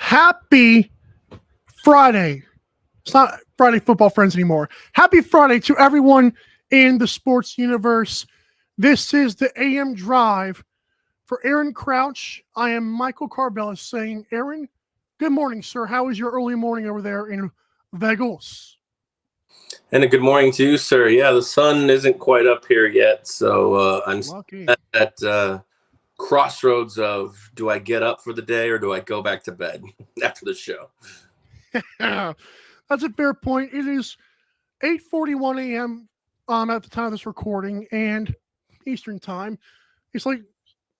Happy Friday. It's not Friday, football friends, anymore. Happy Friday to everyone in the sports universe. This is the AM Drive. For Aaron Crouch, I am Michael Carvelis saying, Aaron, good morning, sir. How is your early morning over there in Vegas? And a good morning to you, sir. Yeah, the sun isn't quite up here yet, so I'm Lucky. at crossroads of, do I get up for the day or do I go back to bed after the show? That's a fair point. It is 8:41 a.m. At the time of this recording, and Eastern time. It's like,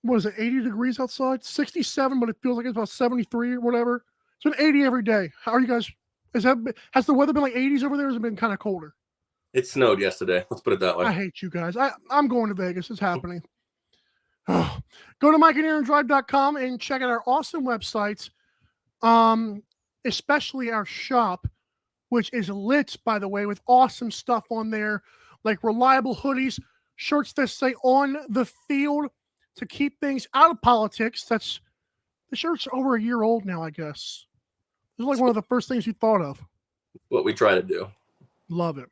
what is it, 80 degrees outside? 67, but it feels like it's about 73 or whatever. It's been 80 every day. How are you guys? Has the weather been like 80s over there, or has it been kind of colder? It snowed yesterday. Let's put it that way. I hate you guys. I'm going to Vegas. It's happening. Go to MikeandAaronDrive.com and check out our awesome websites, especially our shop, which is lit, by the way, with awesome stuff on there, like reliable hoodies, shirts that say on the field to keep things out of politics. The shirt's over a year old now, I guess. This is like one of the first things you thought of. What we try to do. Love it.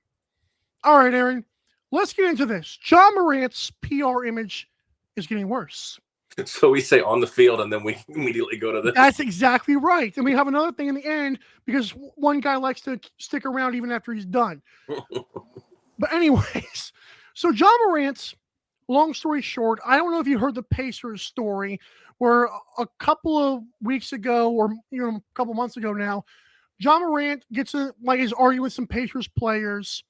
All right, Aaron, let's get into this. John Morant's PR image is getting worse. So we say on the field and then we immediately go to this. That's exactly right. And we have another thing in the end because one guy likes to stick around even after he's done. But anyways, so John Morant's, long story short, I don't know if you heard the Pacers story where a couple of weeks ago or a couple months ago now, John Morant is arguing with some Pacers players.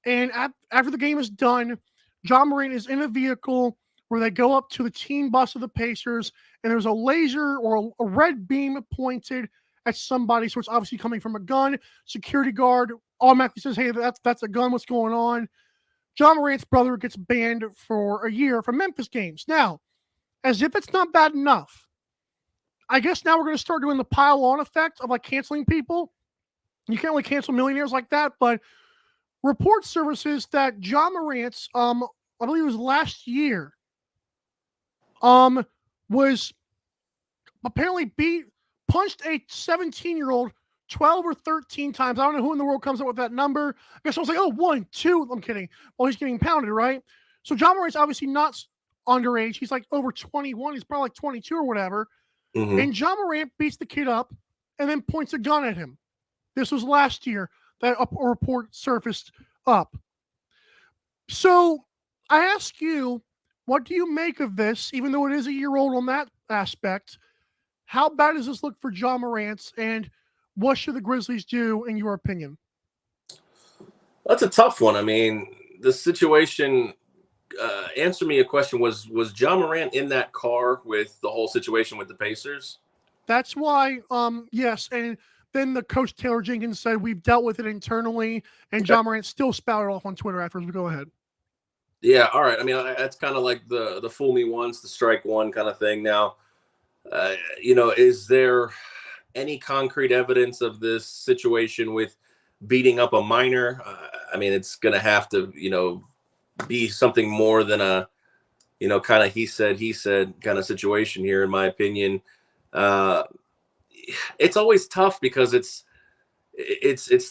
And after the game is done, John Morant is in a vehicle where they go up to the team bus of the Pacers, and there's a laser or a red beam pointed at somebody. So it's obviously coming from a gun. Security guard automatically says, hey, that's a gun. What's going on? John Morant's brother gets banned for a year from Memphis games. Now, as if it's not bad enough, I guess now we're going to start doing the pile-on effect of like canceling people. You can't really cancel millionaires like that, but report services that John Morant's, I believe it was last year, was apparently punched a 17-year-old 12 or 13 times. I don't know who in the world comes up with that number. I guess I was like, 1, 2. I'm kidding. Well, he's getting pounded, right? So John Morant's obviously not underage. He's like over 21. He's probably like 22 or whatever. Mm-hmm. And John Morant beats the kid up and then points a gun at him. This was last year that a report surfaced up. So I ask you, what do you make of this, even though it is a year old on that aspect? How bad does this look for John Morant, and what should the Grizzlies do, in your opinion? That's a tough one. I mean, the situation, answer me a question, was John Morant in that car with the whole situation with the Pacers? That's why, yes, and then the coach Taylor Jenkins said, we've dealt with it internally, and John Morant still spouted off on Twitter afterwards. Go ahead. Yeah, all right. I mean, that's kind of like the fool me once, the strike one kind of thing. Now, is there any concrete evidence of this situation with beating up a minor? I mean, it's going to have to, be something more than a, kind of he said kind of situation here, in my opinion. It's always tough because it's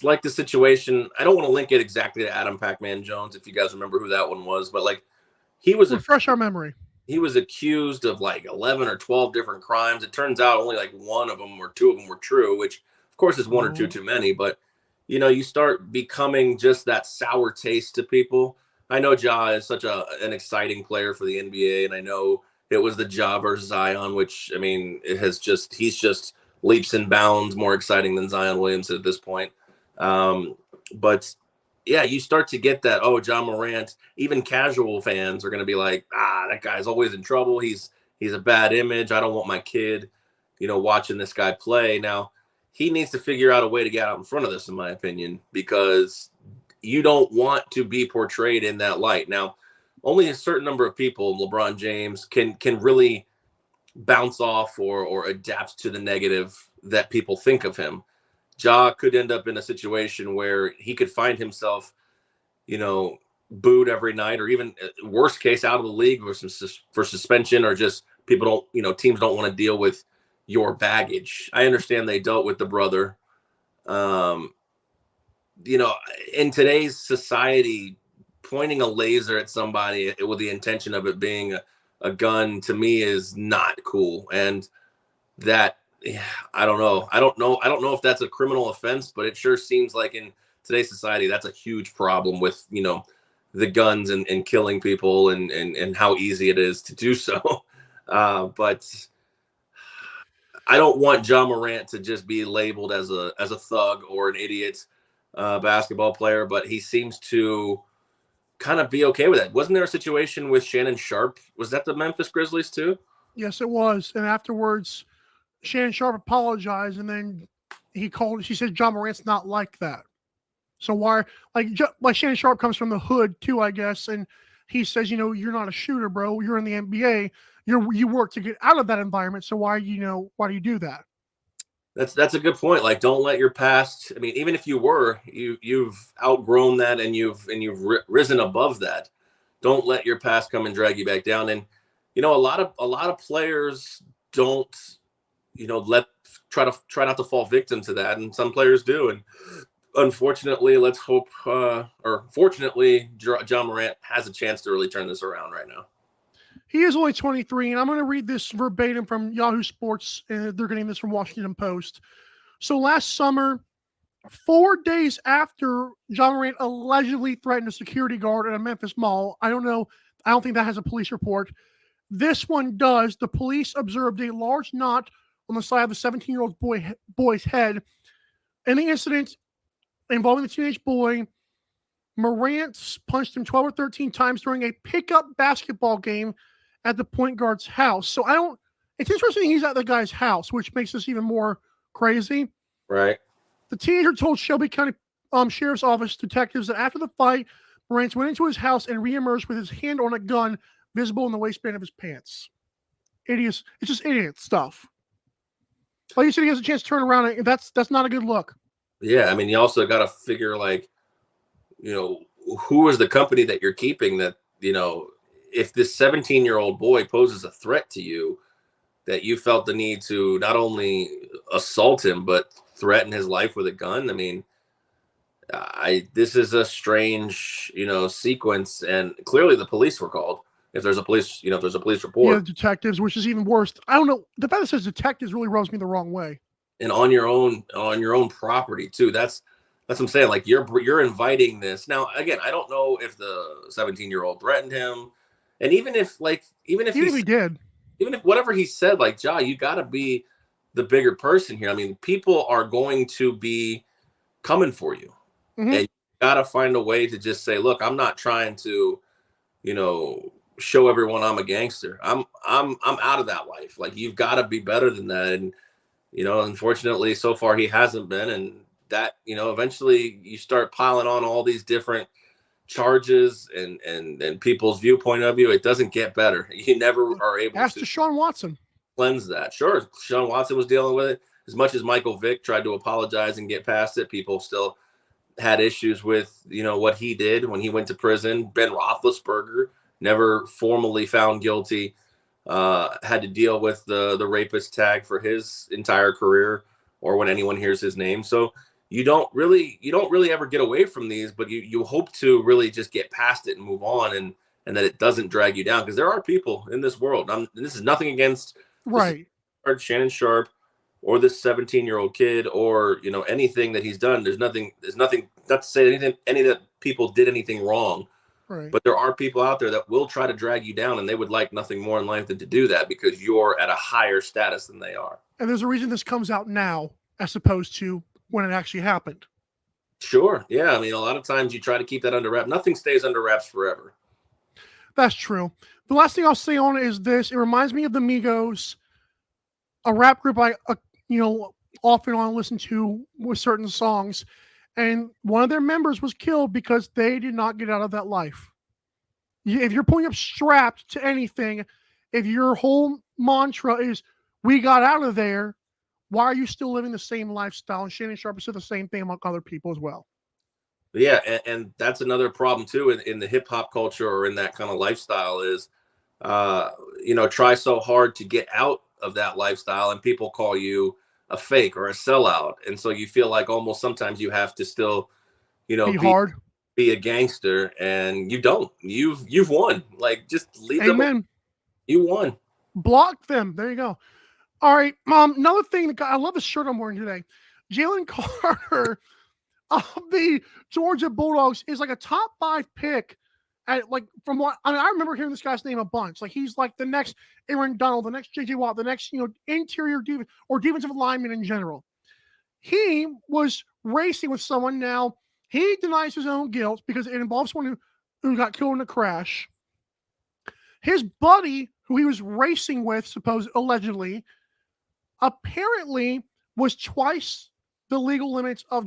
like the situation. I don't want to link it exactly to Adam Pac-Man Jones, if you guys remember who that one was, but like refresh our memory. He was accused of like 11 or 12 different crimes. It turns out only like one of them or two of them were true, which of course is one or two too many. But you start becoming just that sour taste to people. I know Ja is such an exciting player for the NBA, and I know it was the Ja versus Zion, which I mean, he's just leaps and bounds more exciting than Zion Williamson at this point. But yeah, you start to get that, John Morant, even casual fans are going to be like, that guy's always in trouble. He's a bad image. I don't want my kid, watching this guy play. Now, he needs to figure out a way to get out in front of this, in my opinion, because you don't want to be portrayed in that light. Now, only a certain number of people, LeBron James, can really bounce off or adapt to the negative that people think of him. Ja could end up in a situation where he could find himself, booed every night, or even worst case out of the league for suspension, or just people don't, teams don't want to deal with, your baggage. I understand they dealt with the brother. Um, in today's society, pointing a laser at somebody with the intention of it being a gun to me is not cool. And that, yeah, I don't know. I don't know if that's a criminal offense, but it sure seems like in today's society, that's a huge problem with, the guns and killing people and how easy it is to do so. But I don't want John Morant to just be labeled as a thug or an idiot basketball player, but he seems to kind of be okay with it. Wasn't there a situation with Shannon Sharp? Was that the Memphis Grizzlies too? Yes, it was. And afterwards, Shannon Sharp apologized, and then she said John Morant's not like that. So why, like Shannon Sharp comes from the hood too, I guess, and he says, you're not a shooter, bro. You're in the NBA. You work to get out of that environment. So why do you do that? That's a good point. Like, don't let your past. I mean, even if you've outgrown that and you've risen above that. Don't let your past come and drag you back down. And a lot of players don't, try not to fall victim to that, and some players do. And unfortunately, let's hope, or fortunately, John Morant has a chance to really turn this around right now. He is only 23, and I'm going to read this verbatim from Yahoo Sports, and they're getting this from Washington Post. So last summer, 4 days after John Morant allegedly threatened a security guard at a Memphis mall, I don't think that has a police report. This one does. The police observed a large knot on the side of the 17-year-old boy's head. In the incident involving the teenage boy, Morant punched him 12 or 13 times during a pickup basketball game at the point guard's house. So it's interesting he's at the guy's house, which makes this even more crazy. Right. The teenager told Shelby County Sheriff's Office detectives that after the fight, Morant went into his house and reemerged with his hand on a gun visible in the waistband of his pants. Idiots. It's just idiot stuff. Like you said, he has a chance to turn around. That's not a good look. Yeah, I mean, you also got to figure, like, who is the company that you're keeping that, if this 17-year-old boy poses a threat to you, that you felt the need to not only assault him, but threaten his life with a gun. I mean, this is a strange, sequence, and clearly the police were called. If there's a police report. Yeah, detectives, which is even worse. I don't know. The fact that it says detectives really rubs me the wrong way. And on your own property too. That's what I'm saying. Like, you're inviting this. Now, again, I don't know if the 17-year-old threatened him, and even if he did, even if whatever he said, like, Ja, you got to be the bigger person here. I mean, people are going to be coming for you, and you got to find a way to just say, look, I'm not trying to, show everyone I'm a gangster. I'm out of that life. Like, you've got to be better than that. And unfortunately, so far he hasn't been. And that, eventually you start piling on all these different charges and people's viewpoint of you. It doesn't get better. You never are able to Deshaun Watson cleanse that. Sure, Deshaun Watson was dealing with it. As much as Michael Vick tried to apologize and get past it, people still had issues with what he did when he went to prison. Ben Roethlisberger, never formally found guilty, had to deal with the rapist tag for his entire career, or when anyone hears his name. So you don't really ever get away from these, but you hope to really just get past it and move on, and that it doesn't drag you down, because there are people in this world. This is nothing against Shannon Sharp or this 17-year-old kid, or anything that he's done. There's nothing not to say any of the people did anything wrong. Right. But there are people out there that will try to drag you down, and they would like nothing more in life than to do that, because you're at a higher status than they are. And there's a reason this comes out now as opposed to when it actually happened. Sure. Yeah. I mean, a lot of times you try to keep that under wraps. Nothing stays under wraps forever. That's true. The last thing I'll say on it is this. It reminds me of the Migos, a rap group I often want to listen to with certain songs. And one of their members was killed because they did not get out of that life. If you're pulling up strapped to anything, if your whole mantra is, we got out of there, why are you still living the same lifestyle? And Shannon Sharp said the same thing among other people as well. Yeah, and that's another problem too in the hip hop culture, or in that kind of lifestyle, is try so hard to get out of that lifestyle, and people call you a fake or a sellout. And so you feel like almost sometimes you have to still, be a gangster, and you don't. You've won. Like, just leave them alone. You won. Block them. There you go. All right. Another thing I love the shirt I'm wearing today. Jalen Carter of the Georgia Bulldogs is like a top 5 pick. From what I remember hearing this guy's name a bunch. Like, he's like the next Aaron Donald, the next JJ Watt, the next interior defensive lineman in general. He was racing with someone. Now he denies his own guilt because it involves someone who got killed in a crash. His buddy, who he was racing with, allegedly, apparently was twice the legal limits of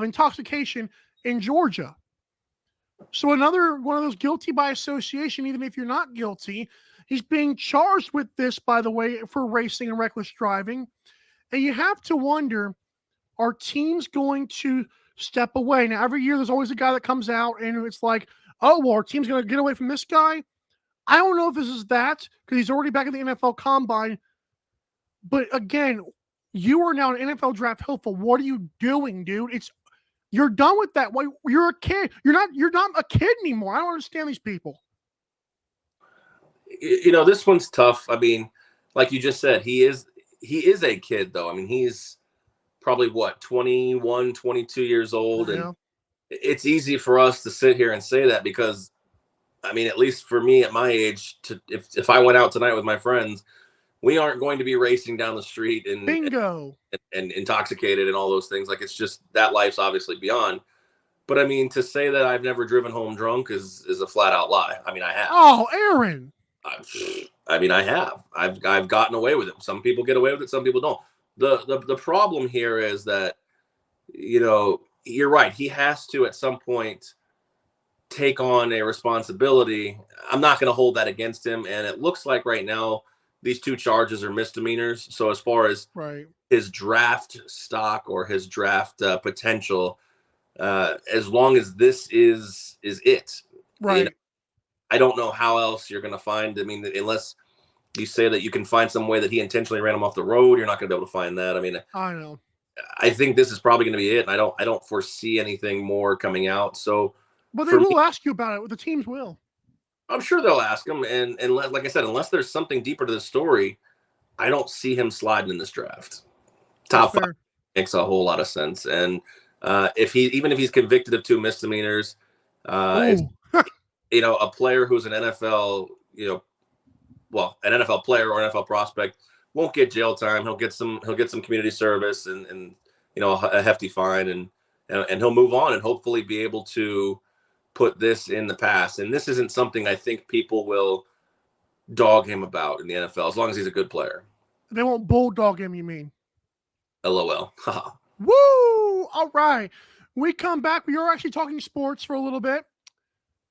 intoxication in Georgia. So another one of those guilty by association, even if you're not guilty. He's being charged with this, by the way, for racing and reckless driving. And you have to wonder, are teams going to step away? Now, every year there's always a guy that comes out and it's like, oh, well, our team's going to get away from this guy. I don't know if this is that, because he's already back in the NFL Combine. But again, you are now an NFL draft hopeful. What are you doing, dude? You're done with that. You're a kid. You're not a kid anymore. I don't understand these people. This one's tough. I mean, like you just said, he is a kid, though. I mean, he's probably 21, 22 years old. Yeah. And it's easy for us to sit here and say that because, I mean, at least for me at my age, if I went out tonight with my friends, we aren't going to be racing down the street and bingo and intoxicated and all those things. Like, it's just that life's obviously beyond. But I mean, to say that I've never driven home drunk is a flat out lie. I mean, I have. Oh, Aaron. I mean, I have. I've gotten away with it. Some people get away with it. Some people don't. The problem here is that, you're right. He has to at some point take on a responsibility. I'm not going to hold that against him. And it looks like right now these 2 charges are misdemeanors. So as far as his draft stock or his draft potential, as long as this is it, right? I don't know how else you're going to find. I mean, unless you say that you can find some way that he intentionally ran him off the road, you're not going to be able to find that. I mean, I know. I think this is probably going to be it. And I don't foresee anything more coming out. So, but they will ask you about it. The teams will. I'm sure they'll ask him. And like I said, unless there's something deeper to the story, I don't see him sliding in this draft. Top 5 makes a whole lot of sense. And if he's convicted of 2 misdemeanors, a player who's an NFL, an NFL player or NFL prospect won't get jail time. He'll get some community service and a hefty fine and he'll move on and hopefully be able to put this in the past. And this isn't something I think people will dog him about in the NFL as long as he's a good player. They won't bulldog him, you mean? LOL. Woo! All right. We come back. We are actually talking sports for a little bit.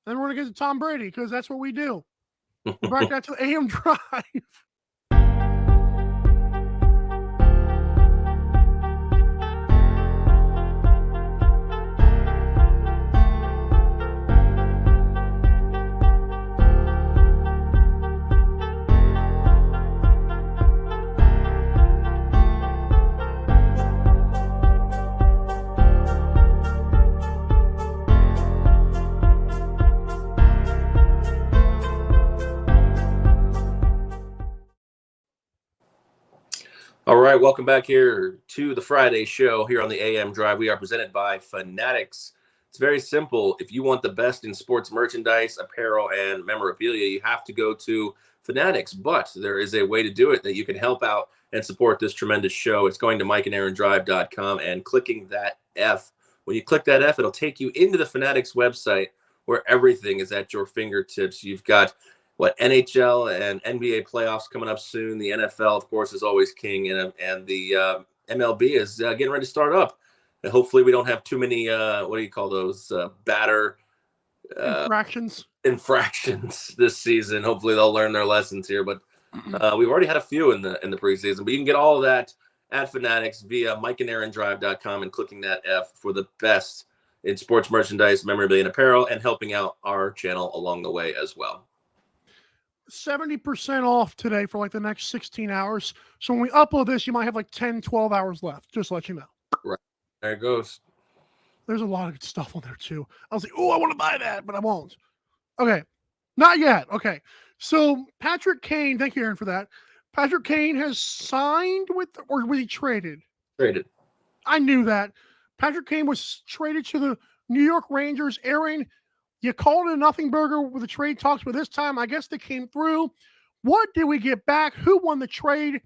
Then we're going to get to Tom Brady because that's what we do. We're back down to the AM Drive. All right, welcome back here to the Friday show here on the AM Drive. We are presented by Fanatics. It's very simple. If you want the best in sports merchandise, apparel, and memorabilia, you have to go to Fanatics. But there is a way to do it that you can help out and support this tremendous show. It's going to mikeandaarondrive.com and clicking that F. When you click that F, it'll take you into the Fanatics website where everything is at your fingertips. You've got NHL and NBA playoffs coming up soon. The NFL, of course, is always king, and the MLB is getting ready to start up. And hopefully, we don't have too many. What do you call those? Infractions this season. Hopefully, they'll learn their lessons here. But we've already had a few in the preseason. But you can get all of that at Fanatics via mikeandaarondrive.com and clicking that F for the best in sports merchandise, memorabilia, and apparel, and helping out our channel along the way as well. 70% off today for like the next 16 hours. So when we upload this, you might have like 10, 12 hours left. Just to let you know. Right. There it goes. There's a lot of good stuff on there too. I was like, oh, I want to buy that, but I won't. Okay. Not yet. Okay. So Patrick Kane, thank you, Aaron, for that. Patrick Kane has signed with, or was he traded? Traded. I knew that. Patrick Kane was traded to the New York Rangers. Aaron, you called it a nothing burger with the trade talks, but this time I guess they came through. What did we get back? Who won the trade?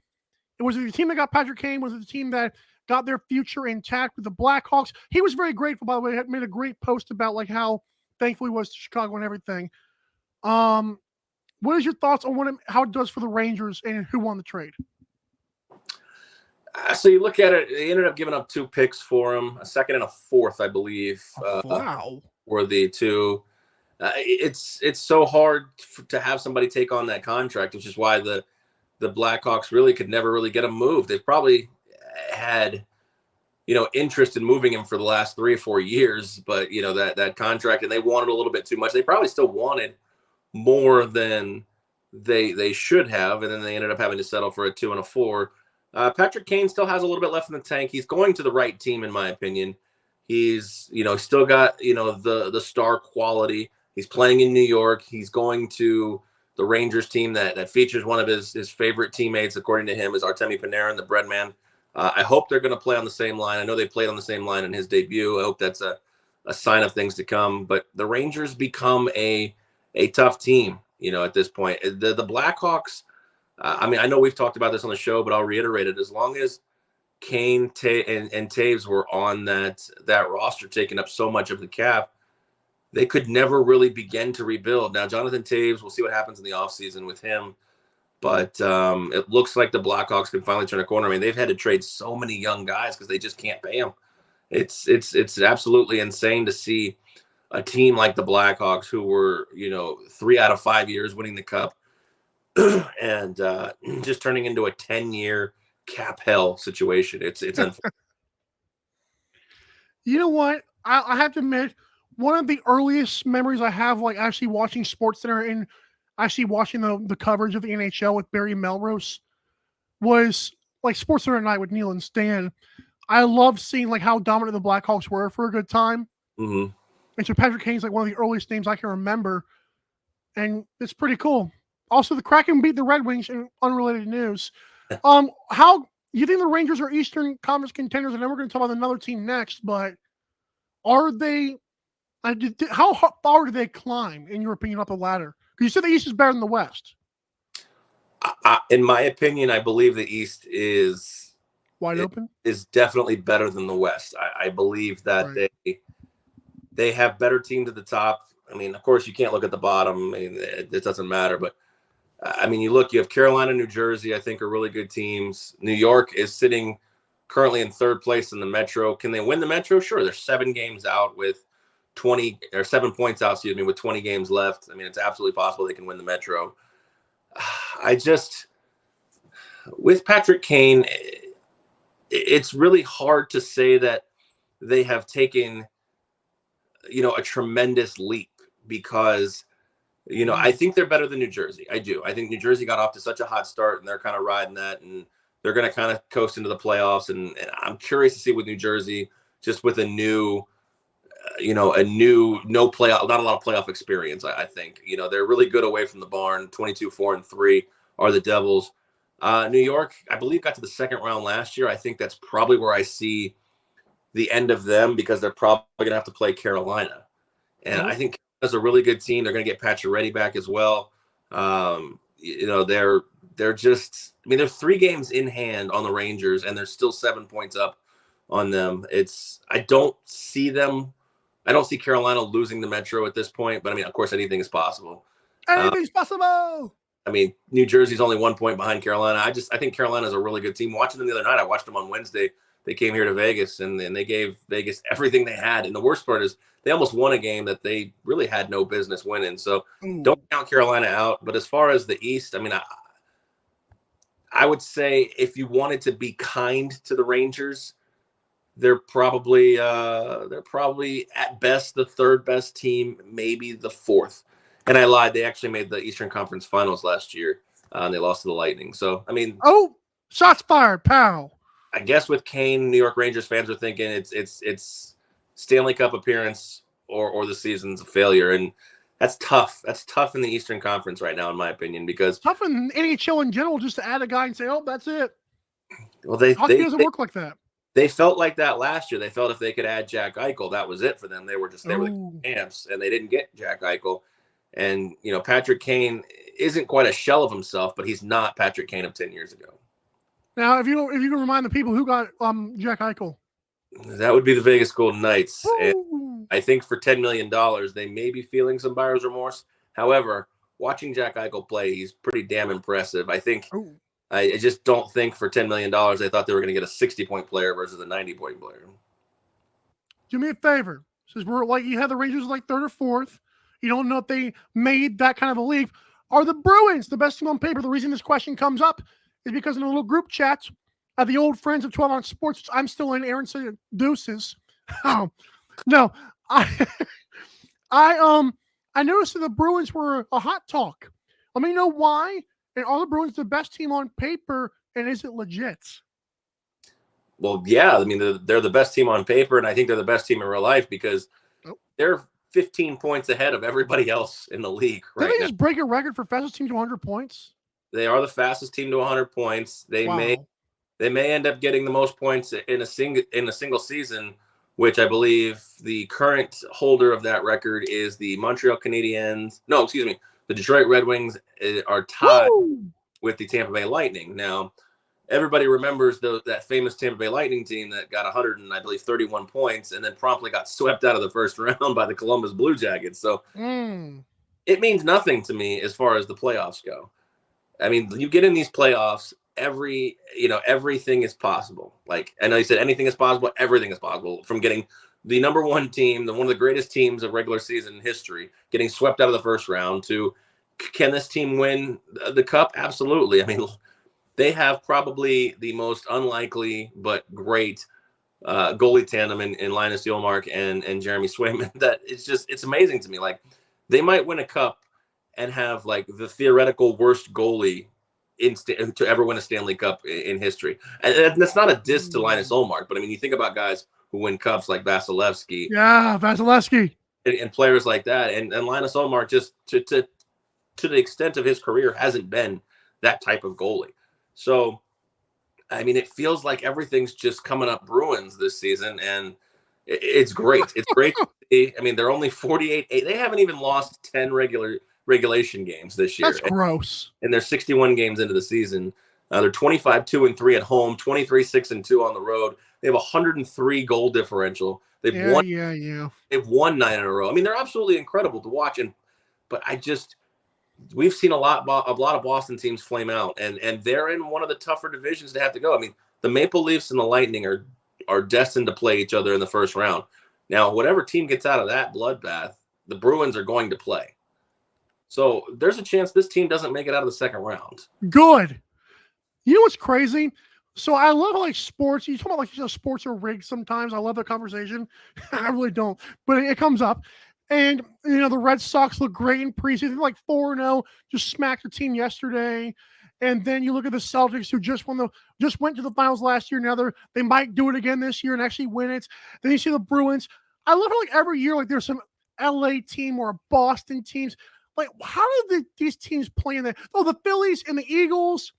Was it the team that got Patrick Kane? Was it the team that got their future intact with the Blackhawks? He was very grateful, by the way. He made a great post about like how thankful he was to Chicago and everything. What is your thoughts on how it does for the Rangers and who won the trade? So you look at it, they ended up giving up 2 picks for him, a second and a fourth, I believe. Wow. Were the 2. It's so hard to have somebody take on that contract, which is why the Blackhawks really could never really get him moved. They've probably had, interest in moving him for the last 3 or 4 years, but that contract, and they wanted a little bit too much. They probably still wanted more than they should have, and then they ended up having to settle for a 2 and a 4. Patrick Kane still has a little bit left in the tank. He's going to the right team, in my opinion. He's, still got, the star quality. He's playing in New York. He's going to the Rangers team that features one of his favorite teammates, according to him, is Artemi Panarin, the Breadman. I hope they're going to play on the same line. I know they played on the same line in his debut. I hope that's a sign of things to come. But the Rangers become a tough team, at this point. The Blackhawks, I know we've talked about this on the show, but I'll reiterate it. As long as Kane and Taves were on that roster, taking up so much of the cap, they could never really begin to rebuild. Now, Jonathan Taves, we'll see what happens in the offseason with him. But it looks like the Blackhawks can finally turn a corner. I mean, they've had to trade so many young guys because they just can't pay them. It's absolutely insane to see a team like the Blackhawks, who were 3 out of 5 years winning the Cup, and just turning into a 10-year cap hell situation. It's unfortunate. You know what? I have to admit, one of the earliest memories I have, like actually watching SportsCenter and actually watching the coverage of the NHL with Barry Melrose, was like SportsCenter at night with Neil and Stan. I loved seeing like how dominant the Blackhawks were for a good time. Mm-hmm. And so Patrick Kane's like one of the earliest names I can remember, and it's pretty cool. Also, the Kraken beat the Red Wings in unrelated news. How you think the Rangers are Eastern Conference contenders? And then we're going to talk about another team next, but are they? How far do they climb, in your opinion, up the ladder? Because you said the East is better than the West. In my opinion, I believe the East is wide open. Is definitely better than the West. I believe that right. They have better teams at the top. I mean, of course, you can't look at the bottom. I mean, it doesn't matter. But I mean, you have Carolina, New Jersey, I think, are really good teams. New York is sitting currently in 3rd place in the Metro. Can they win the Metro? Sure. They're 7 games out with 7 points out, with 20 games left. I mean, it's absolutely possible they can win the Metro. With Patrick Kane, it's really hard to say that they have taken, a tremendous leap, because, I think they're better than New Jersey. I do. I think New Jersey got off to such a hot start, and they're kind of riding that, and they're going to kind of coast into the playoffs. And I'm curious to see with New Jersey, just with a new no playoff, not a lot of playoff experience. I think, they're really good away from the barn. 22-4-3 are the Devils. New York, I believe, got to the 2nd round last year. I think that's probably where I see the end of them, because they're probably going to have to play Carolina. And I think Carolina's a really good team. They're going to get Pacioretty back as well. They're just, they're 3 games in hand on the Rangers, and they're still 7 points up on them. I don't see Carolina losing the Metro at this point, but of course, anything is possible. Anything's possible. New Jersey's only 1 point behind Carolina. I think Carolina's a really good team. Watching them the other night, I watched them on Wednesday. They came here to Vegas, and they gave Vegas everything they had. And the worst part is they almost won a game that they really had no business winning. So don't count Carolina out. But as far as the East, I would say if you wanted to be kind to the Rangers, they're probably at best the 3rd best team, maybe the 4th. And I lied. They actually made the Eastern Conference Finals last year, and they lost to the Lightning. So, I mean, shots fired, pal. I guess with Kane, New York Rangers fans are thinking it's Stanley Cup appearance or the season's a failure, and that's tough. That's tough in the Eastern Conference right now, in my opinion, because tough in NHL in general just to add a guy and say, "Oh, that's it." Well, hockey doesn't work like that. They felt like that last year. They felt if they could add Jack Eichel, that was it for them. They were the champs, and they didn't get Jack Eichel. And Patrick Kane isn't quite a shell of himself, but he's not Patrick Kane of 10 years ago. Now, if you can remind the people who got Jack Eichel, that would be the Vegas Golden Knights. And I think for $10 million, they may be feeling some buyer's remorse. However, watching Jack Eichel play, he's pretty damn impressive. I just don't think for $10 million they thought they were going to get a 60-point player versus a 90-point player. Do me a favor, since we're like you have the Rangers like third or fourth. You don't know if they made that kind of a leap. Are the Bruins the best team on paper? The reason this question comes up is because in a little group chat at the old friends of 12 on Sports, which I'm still in. Aaron said deuces. No, I noticed that the Bruins were a hot talk. Let me know why. And are the Bruins the best team on paper, and is it legit? Well, yeah. I mean, they're the best team on paper, and I think they're the best team in real life because they're 15 points ahead of everybody else in the league right now. Did they just break a record for fastest team to 100 points? They are the fastest team to 100 points. They may end up getting the most points in a single season, which I believe the current holder of that record is the Montreal Canadiens. No, excuse me. The Detroit Red Wings are tied with the Tampa Bay Lightning. Now, everybody remembers that famous Tampa Bay Lightning team that got 131 points and then promptly got swept out of the first round by the Columbus Blue Jackets. So it means nothing to me as far as the playoffs go. I mean, you get in these playoffs, everything is possible. Like, I know you said anything is possible, everything is possible. From getting the number one team, one of the greatest teams of regular season history, getting swept out of the first round, to can this team win the cup? Absolutely. I mean, they have probably the most unlikely but great goalie tandem in Linus Ullmark and Jeremy Swayman. That it's amazing to me. Like, they might win a cup and have like the theoretical worst goalie to ever win a Stanley Cup in history. And that's not a diss to Linus Ullmark, but I mean, you think about guys who win cups like Vasilevsky. Yeah, Vasilevsky. And players like that. And Linus Ullmark, just to the extent of his career, hasn't been that type of goalie. So, I mean, it feels like everything's just coming up Bruins this season, and it's great. It's great. I mean, they're only 48. They haven't even lost 10 regulation games this year. That's gross. And they're 61 games into the season. They're 25-2-3 at home, 23-6-2 on the road. They have 103 goal differential. They've won 9 in a row. I mean, they're absolutely incredible to watch. But we've seen a lot of Boston teams flame out, and they're in one of the tougher divisions to have to go. I mean, the Maple Leafs and the Lightning are destined to play each other in the first round. Now, whatever team gets out of that bloodbath, the Bruins are going to play. So there's a chance this team doesn't make it out of the second round. Good. You know what's crazy? So I love like sports. You talk about like sports are rigged sometimes. I love the conversation. I really don't, but it comes up. And the Red Sox look great in preseason, like 4-0, just smacked their team yesterday. And then you look at the Celtics, who just went to the finals last year. Now they might do it again this year and actually win it. Then you see the Bruins. I love how like every year, like there's some LA team or a Boston teams. Like, how do these teams play in there? Oh, the Phillies and the Eagles.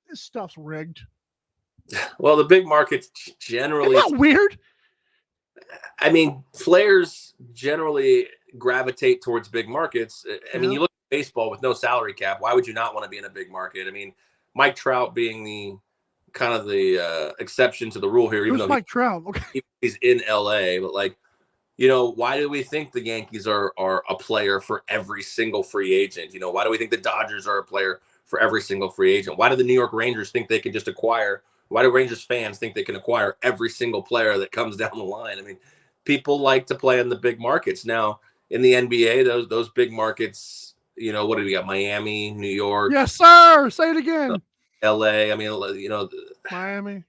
This stuff's rigged. Well, the big markets generally. Isn't that weird? I mean, players generally gravitate towards big markets. I mean, you look at baseball with no salary cap. Why would you not want to be in a big market? I mean, Mike Trout being the kind of the exception to the rule here. Even though Mike Trout? Okay. He's in LA, but like, why do we think the Yankees are a player for every single free agent? Why do we think the Dodgers are a player for every single free agent? Why do the New York Rangers think they can just acquire? Why do Rangers fans think they can acquire every single player that comes down the line? I mean, people like to play in the big markets. Now, in the NBA, those big markets, what do we got? Miami, New York. Yes, sir. Say it again. LA. I mean, Miami,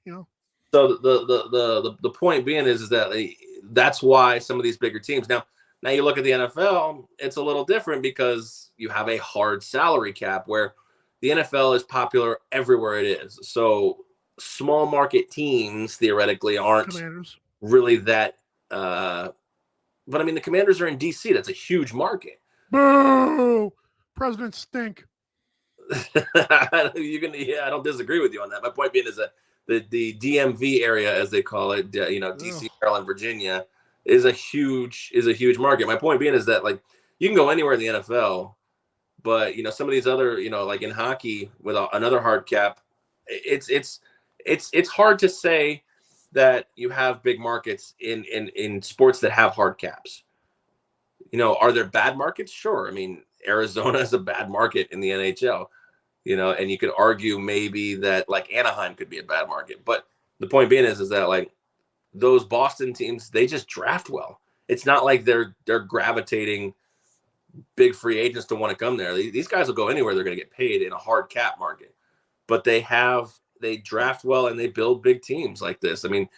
So the point being is that that's why some of these bigger teams now, Now you look at the NFL, it's a little different because you have a hard salary cap where the NFL is popular everywhere it is. So small market teams theoretically aren't Commanders. really that. But I mean, the Commanders are in DC. That's a huge market. Boo! Presidents stink. I don't disagree with you on that. My point being is that the DMV area, as they call it, DC, Maryland, Virginia, is a huge market. My point being is that like you can go anywhere in the NFL, but some of these other like in hockey with another hard cap, it's hard to say that you have big markets in sports that have hard caps. Are there bad markets? Sure. I mean, Arizona is a bad market in the NHL, and you could argue maybe that like Anaheim could be a bad market. But the point being is that like those Boston teams, they just draft well. It's not like they're gravitating big free agents to want to come there. These guys will go anywhere they're going to get paid in a hard cap market. But they draft well and they build big teams like this. I mean,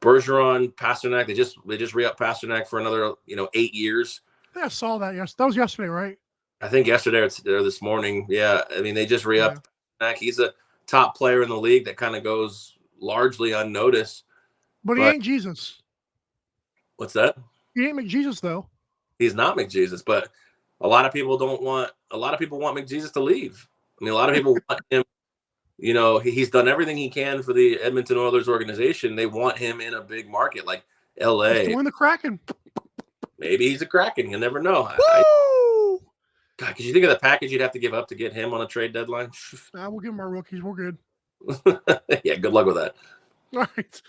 Bergeron, Pasternak, they just re-upped Pasternak for another 8 years. I saw that. Yes, that was yesterday, right? I think yesterday or this morning. Yeah, I mean they just re-upped. Yeah. He's a top player in the league that kind of goes largely unnoticed. But he ain't Jesus. What's that? He ain't McJesus though. He's not McJesus, but a lot of people want McJesus to leave. I mean, a lot of people want him. He's done everything he can for the Edmonton Oilers organization. They want him in a big market like LA. Join the Kraken. Maybe he's a Kraken. You never know. God, could you think of the package you'd have to give up to get him on a trade deadline? We'll give him our rookies. We're good. Yeah, good luck with that. All right.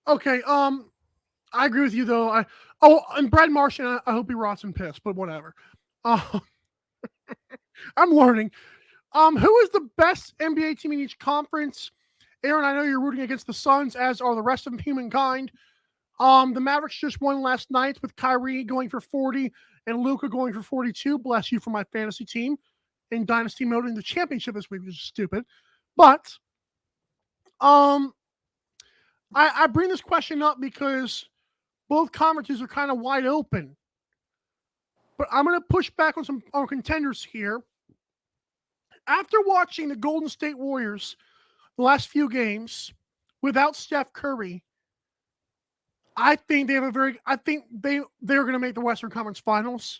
Okay. I agree with you though. And Brad Marchand, I hope he rots in piss, but whatever. I'm learning. Who is the best NBA team in each conference? Aaron, I know you're rooting against the Suns, as are the rest of humankind. The Mavericks just won last night with Kyrie going for 40 and Luka going for 42. Bless you for my fantasy team in Dynasty mode in the championship this week, which is stupid. But I bring this question up because both conferences are kind of wide open. But I'm going to push back on some contenders here. After watching the Golden State Warriors the last few games without Steph Curry, I think they're going to make the Western Conference Finals.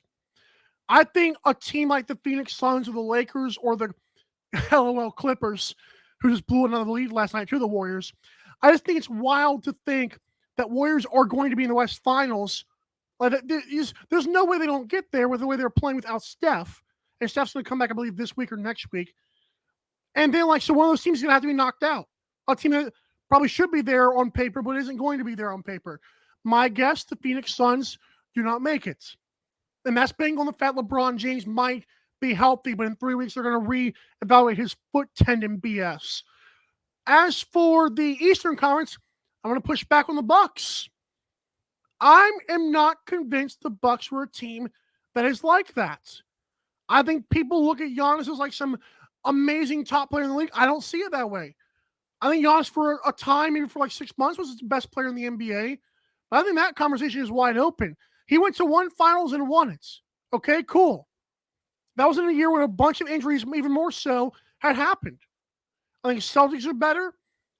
I think a team like the Phoenix Suns or the Lakers or the LOL Clippers, who just blew another lead last night to the Warriors, I just think it's wild to think that Warriors are going to be in the West Finals. Like, there's no way they don't get there with the way they're playing without Steph. And Steph's going to come back, I believe, this week or next week. And then, so one of those teams is going to have to be knocked out. A team that probably should be there on paper, but isn't going to be there on paper. My guess, the Phoenix Suns do not make it. And that's based on the fact LeBron James might be healthy, but in 3 weeks they're going to reevaluate his foot tendon BS. As for the Eastern Conference, I'm going to push back on the Bucks. I am not convinced the Bucks were a team that is like that. I think people look at Giannis as like some amazing top player in the league. I don't see it that way. I think Giannis for a time, maybe for like 6 months, was the best player in the NBA. But I think that conversation is wide open. He went to one finals and won it. Okay, cool. That was in a year when a bunch of injuries, even more so, had happened. I think Celtics are better.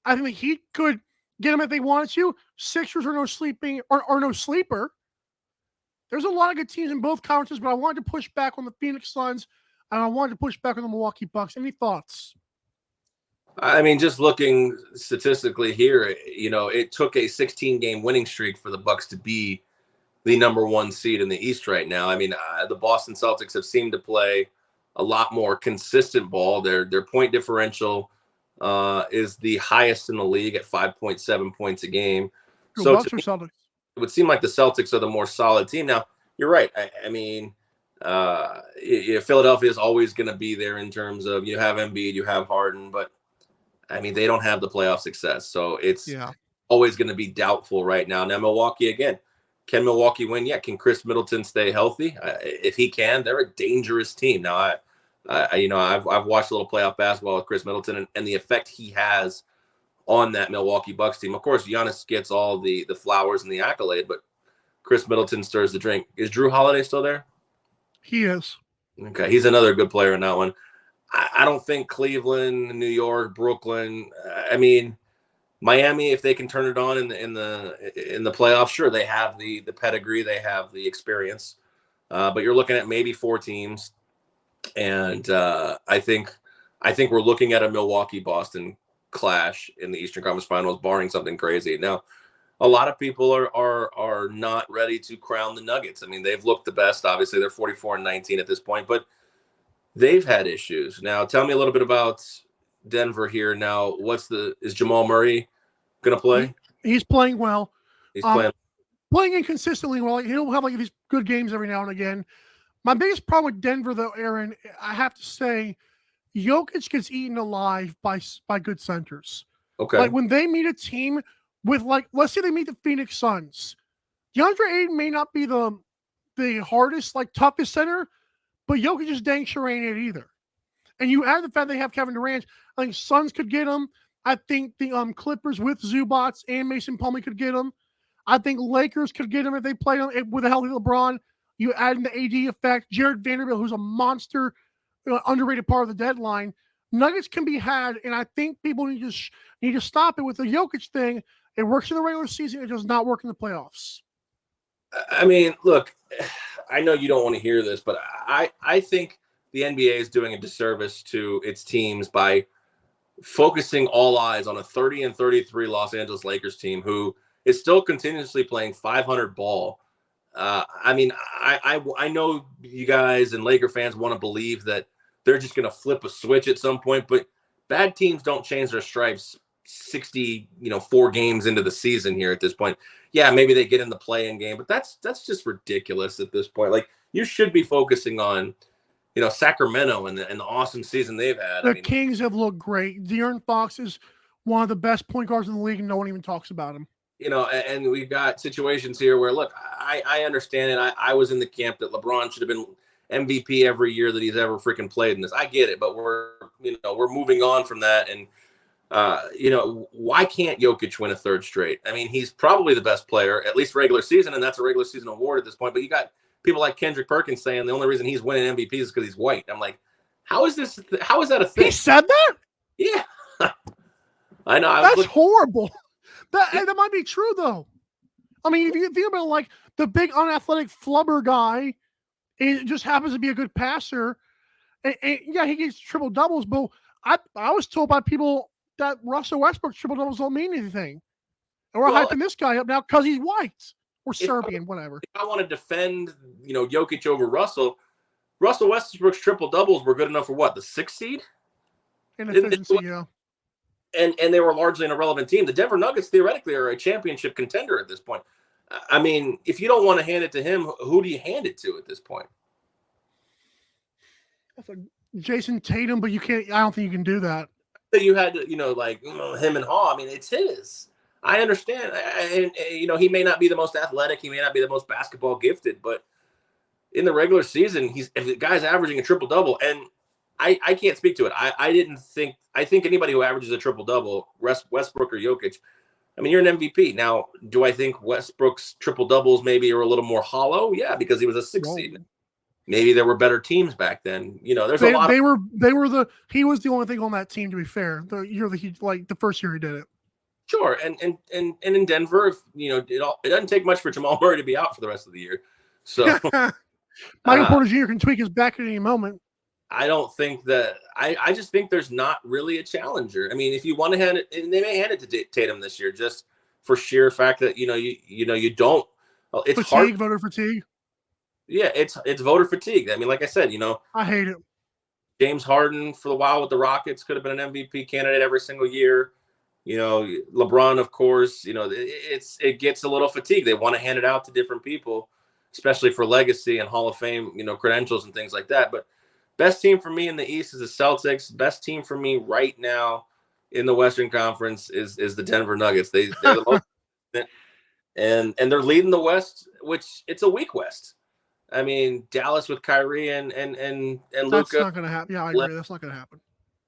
I think the Heat could get them if they wanted to. Sixers are no sleeper. There's a lot of good teams in both conferences, but I wanted to push back on the Phoenix Suns, and I wanted to push back on the Milwaukee Bucks. Any thoughts? I mean, just looking statistically here, it took a 16-game winning streak for the Bucks to be the number one seed in the East right now. I mean, the Boston Celtics have seemed to play a lot more consistent ball. Their point differential is the highest in the league at 5.7 points a game. So Bucks or Celtics? It would seem like the Celtics are the more solid team. Now, you're right. I mean, Philadelphia is always going to be there in terms of you have Embiid, you have Harden, but I mean, they don't have the playoff success. So it's always going to be doubtful right now. Now, Milwaukee, again, can Milwaukee win? Yeah. Can Chris Middleton stay healthy? If he can, they're a dangerous team. Now, I've watched a little playoff basketball with Chris Middleton and the effect he has on that Milwaukee Bucks team. Of course, Giannis gets all the flowers and the accolade, but Chris Middleton stirs the drink. Is Drew Holiday still there? He is. Okay, he's another good player in that one. I don't think Cleveland, New York, Brooklyn. I mean, Miami, if they can turn it on in the playoffs, sure, they have the pedigree, they have the experience. But you're looking at maybe 4 teams, and I think we're looking at a Milwaukee-Boston clash in the Eastern Conference Finals, barring something crazy. Now, a lot of people are not ready to crown the Nuggets. I mean, they've looked the best. Obviously, they're 44-19 at this point, but they've had issues. Now, tell me a little bit about Denver here. Now, is Jamal Murray going to play? He's playing well. He's playing inconsistently well. He'll have like these good games every now and again. My biggest problem with Denver, though, Aaron, I have to say, Jokic gets eaten alive by good centers. Okay. Like when they meet a team with, like, let's say they meet the Phoenix Suns, DeAndre Ayton may not be the hardest, like, toughest center, but Jokic just dang sure ain't it either. And you add the fact they have Kevin Durant, I think Suns could get him. I think the Clippers with Zubats and Mason Plumlee could get him. I think Lakers could get him if they play him with a healthy LeBron. You add in the AD effect, Jared Vanderbilt, who's a monster, underrated part of the deadline. Nuggets can be had, and I think people need to stop it with the Jokic thing. It works in the regular season. It does not work in the playoffs. I mean, look, I know you don't want to hear this, but I think the NBA is doing a disservice to its teams by focusing all eyes on a 30-33 Los Angeles Lakers team who is still continuously playing 500 ball. I mean, I know you guys and Laker fans want to believe that they're just going to flip a switch at some point, but bad teams don't change their stripes 4 games into the season here at this point. Yeah, maybe they get in the play-in game, but that's just ridiculous at this point. Like, you should be focusing on, Sacramento and the awesome season they've had. The Kings have looked great. De'Aaron Fox is one of the best point guards in the league, and no one even talks about him. And we've got situations here where, look, I understand it. I was in the camp that LeBron should have been MVP every year that he's ever freaking played in this. I get it, but we're moving on from that. And, why can't Jokic win a 3rd straight? I mean, he's probably the best player, at least regular season, and that's a regular season award at this point. But you got people like Kendrick Perkins saying the only reason he's winning MVPs is because he's white. I'm like, how is that a thing? He said that? Yeah. I know. That's horrible. That might be true, though. I mean, if you think about, like, the big unathletic flubber guy, it just happens to be a good passer. And yeah, he gets triple doubles, but I was told by people that Russell Westbrook's triple doubles don't mean anything. And we're hyping this guy up now because he's white or Serbian, whatever. If I want to defend, Jokic over Russell Westbrook's triple doubles were good enough for what, the 6th seed? In efficiency, yeah. And they were largely an irrelevant team. The Denver Nuggets theoretically are a championship contender at this point. I mean, if you don't want to hand it to him, who do you hand it to at this point? Jason Tatum, but you can't. I don't think you can do that. You had to, him and Hall. I mean, it's his. I understand, and he may not be the most athletic, he may not be the most basketball gifted, but in the regular season, if the guy's averaging a triple double, and I can't speak to it. I think anybody who averages a triple double, Westbrook or Jokic, I mean, you're an MVP. Now, do I think Westbrook's triple doubles maybe are a little more hollow? Yeah, because he was a 6th seed. Maybe there were better teams back then. There's a lot. He was the only thing on that team, to be fair. The first year he did it. Sure, and in Denver, it doesn't take much for Jamal Murray to be out for the rest of the year. So Michael Porter Jr. can tweak his back at any moment. I don't think that. I just think there's not really a challenger. I mean, if you want to hand it, and they may hand it to Tatum this year, just for sheer fact that you don't. It's fatigue, hard. Voter fatigue. Yeah, it's voter fatigue. I mean, like I said, I hate it. James Harden for the while with the Rockets could have been an MVP candidate every single year. LeBron, of course. It gets a little fatigue. They want to hand it out to different people, especially for legacy and Hall of Fame, credentials and things like that. But best team for me in the East is the Celtics. Best team for me right now in the Western Conference is the Denver Nuggets. They're the most, and they're leading the West, which it's a weak West. I mean, Dallas with Kyrie and Luka. That's not going to happen. Yeah, I agree. That's not going to happen.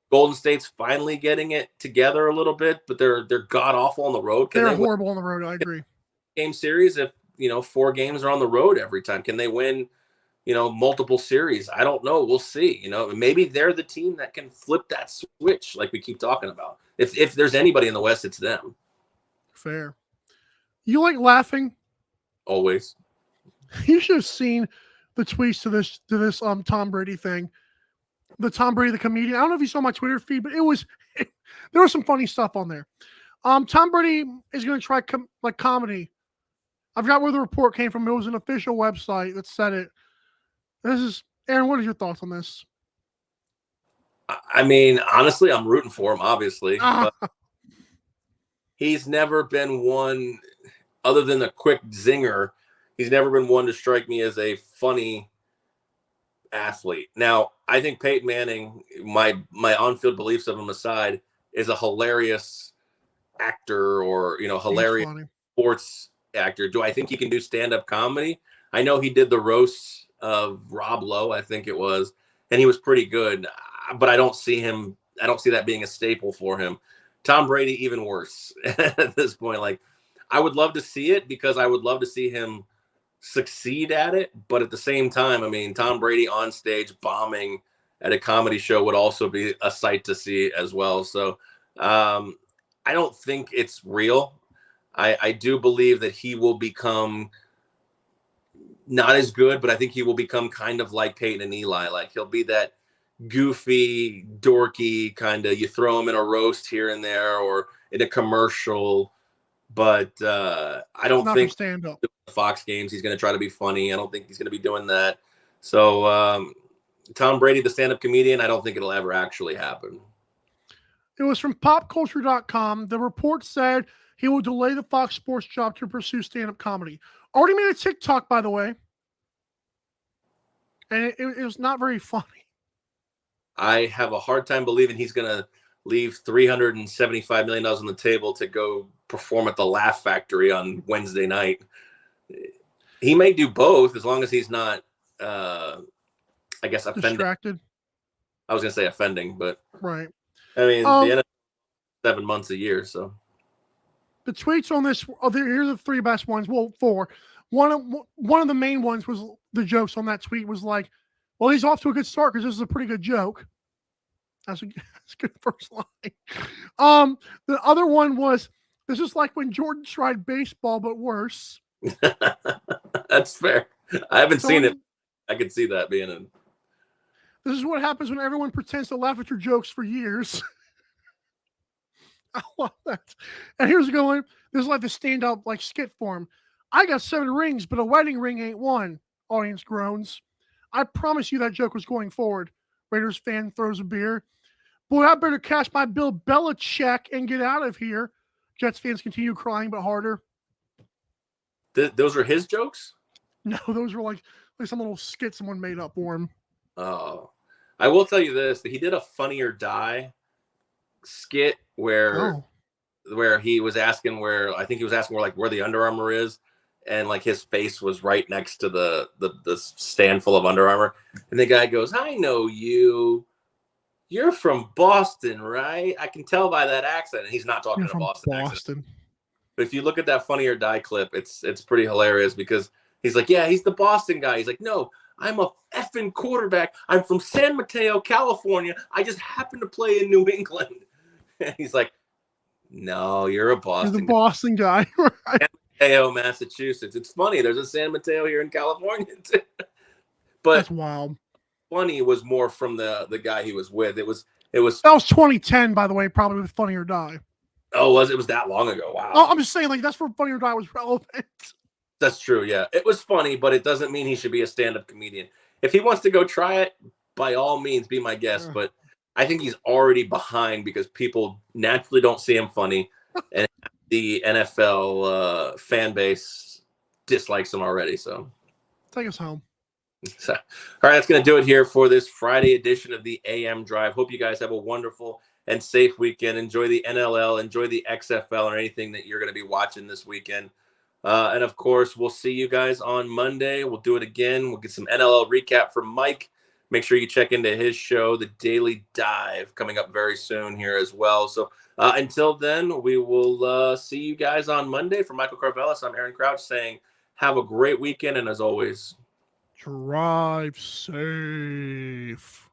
Golden State's finally getting it together a little bit, but they're god awful on the road. They're horrible on the road. I agree. Game series if 4 games are on the road every time? Can they win, multiple series? I don't know. We'll see. Maybe they're the team that can flip that switch like we keep talking about. If there's anybody in the West, it's them. Fair. You like laughing? Always. You should have seen the tweets to this Tom Brady thing. The Tom Brady, the comedian. I don't know if you saw my Twitter feed, but there was some funny stuff on there. Tom Brady is going to try comedy. I forgot where the report came from. It was an official website that said it. Aaron, what are your thoughts on this? I mean, honestly, I'm rooting for him, obviously. But he's never been one, other than a quick zinger, he's never been one to strike me as a funny athlete. Now, I think Peyton Manning, my on-field beliefs of him aside, is a hilarious actor or, hilarious sports actor. Do I think he can do stand-up comedy? I know he did the roast of Rob Lowe, I think it was, and he was pretty good, but I don't see that being a staple for him. Tom Brady, even worse at this point. Like, I would love to see it because I would love to see him succeed at it, but at the same time, I mean, Tom Brady on stage bombing at a comedy show would also be a sight to see as well. So I don't think it's real. I do believe that he will become not as good, but I think he will become kind of like Peyton and Eli. Like, he'll be that goofy, dorky kind of, you throw him in a roast here and there or in a commercial, but I don't think stand up. The Fox games he's going to try to be funny. I don't think he's going to be doing that. So Tom Brady, the stand-up comedian, I don't think it'll ever actually happen. It was from popculture.com. The report said he will delay the Fox Sports job to pursue stand-up comedy. Already made a TikTok, by the way. And it was not very funny. I have a hard time believing he's going to leave $375 million on the table to go perform at the Laugh Factory on Wednesday night. He may do both as long as he's not, I guess, offending. Distracted. I was going to say offending, but right. I mean, the NFL 7 months a year, so. The tweets on this, here are the 3 best ones. Well, 4. One of the main ones was the jokes on that tweet was like, well, he's off to a good start because this is a pretty good joke. That's a good first line. The other one was, this is like when Jordan tried baseball, but worse. That's fair. I haven't seen it. I could see that being in. This is what happens when everyone pretends to laugh at your jokes for years. I love that. And here's going. This is like the stand-up like skit form. I got 7 rings, but a wedding ring ain't one. Audience groans. I promise you that joke was going forward. Raiders fan throws a beer. Boy, I better cash my Bill Belichick and get out of here. Jets fans continue crying, but harder. Those are his jokes? No, those were like some little skit someone made up for him. Oh, I will tell you this: that he did a Funny or Die skit where he was asking where the Under Armour is, and like his face was right next to the stand full of Under Armour, and the guy goes, "I know you. You're from Boston, right? I can tell by that accent." And he's not talking a Boston accent. But if you look at that Funny or Die clip, it's pretty hilarious because he's like, yeah, he's the Boston guy. He's like, no, I'm a effing quarterback. I'm from San Mateo, California. I just happen to play in New England. And he's like, no, you're a Boston guy. You're the Boston guy. Right? San Mateo, Massachusetts. It's funny. There's a San Mateo here in California, too. But that's wild. Funny was more from the guy he was with. It was that was 2010, by the way, probably with Funny or Die. Oh, it was that long ago? Wow. Oh, I'm just saying, like, that's where Funny or Die was relevant. That's true, yeah. It was funny, but it doesn't mean he should be a stand-up comedian. If he wants to go try it, by all means, be my guest. But I think he's already behind because people naturally don't see him funny, and the NFL fan base dislikes him already. So take us home. So, all right, that's going to do it here for this Friday edition of the AM Drive. Hope you guys have a wonderful and safe weekend. Enjoy the NLL, enjoy the XFL, or anything that you're going to be watching this weekend. And of course, we'll see you guys on Monday. We'll do it again. We'll get some NLL recap from Mike. Make sure you check into his show, The Daily Dive, coming up very soon here as well. So until then, we will see you guys on Monday. For Michael Carvelis, I'm Aaron Crouch saying Have a great weekend, and as always, drive safe.